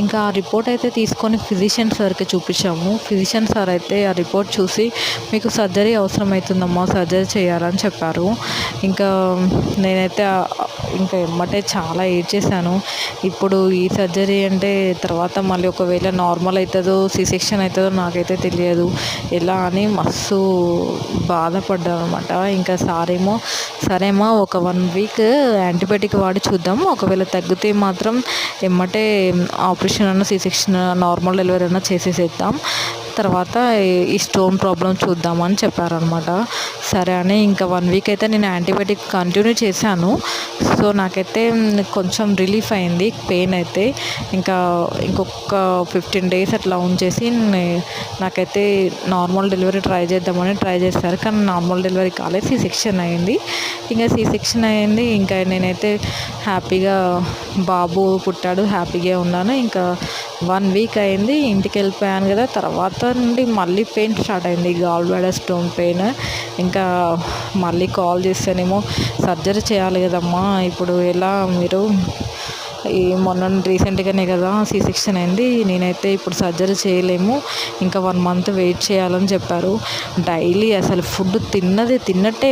ఇంకా ఆ రిపోర్ట్ అయితే తీసుకొని ఫిజిషియన్ సార్కి చూపించాము. ఫిజిషియన్ సార్ అయితే ఆ రిపోర్ట్ చూసి మీకు సర్జరీ అవసరం అవుతుందమ్మా, సర్జరీ చేయాలని చెప్పారు. ఇంకా నేనైతే ఇంకా ఎమ్మటే చాలా ఏడ్చేసాను. ఇప్పుడు ఈ సర్జరీ అంటే తర్వాత మళ్ళీ ఒకవేళ నార్మల్ అవుతుందో సి సెక్షన్ అవుతుందో నాకైతే తెలియదు ఎలా అని మస్తు బాధపడ్డాను అనమాట. ఇంకా సారేమో సరేమ్మా ఒక 1 వీక్ యాంటీబయాటిక్ వాడి చూద్దాం, ఒకవేళ తగ్గితే మాత్రం ఎమ్మటే ఆపరేషన్ అన్న సి సెక్షన్ నార్మల్ డెలివరీ అన్న చేసేసేద్దాం, తర్వాత ఈ స్టోన్ ప్రాబ్లం చూద్దామని చెప్పారనమాట. సరే అని ఇంకా 1 వీక్ అయితే నేను యాంటీబయాటిక్ కంటిన్యూ చేశాను. సో నాకైతే కొంచెం రిలీఫ్ అయింది పెయిన్ అయితే. ఇంకా ఇంకొక 15 డేస్ అట్లా ఉంచేసి నాకైతే నార్మల్ డెలివరీ ట్రై చేశారు. కానీ నార్మల్ డెలివరీ కాలేదు, సి సెక్షన్ అయింది. ఇంకా సి సెక్షన్ అయింది. ఇంకా నేనైతే హ్యాపీగా బాబు పుట్టాడు, హ్యాపీగా ఉన్నాను. ఇంకా 1 వీక్ అయింది, ఇంటికి వెళ్ళిపోయాను కదా. తర్వాత నుండి మళ్ళీ పెయిన్ స్టార్ట్ అయింది, గాల్ బ్లాడర్ స్టోన్ పెయిన్. ఇంకా మళ్ళీ కాల్ చేస్తేనేమో సర్జరీ చేయాలి కదమ్మా, ఇప్పుడు ఎలా మీరు ఈ మొన్న రీసెంట్గానే కదా సి సెక్షన్ అయింది, నేనైతే ఇప్పుడు సర్జరీ చేయలేము, ఇంకా 1 మంత్ వెయిట్ చేయాలని చెప్పారు. డైలీ అసలు ఫుడ్ తిన్నట్టే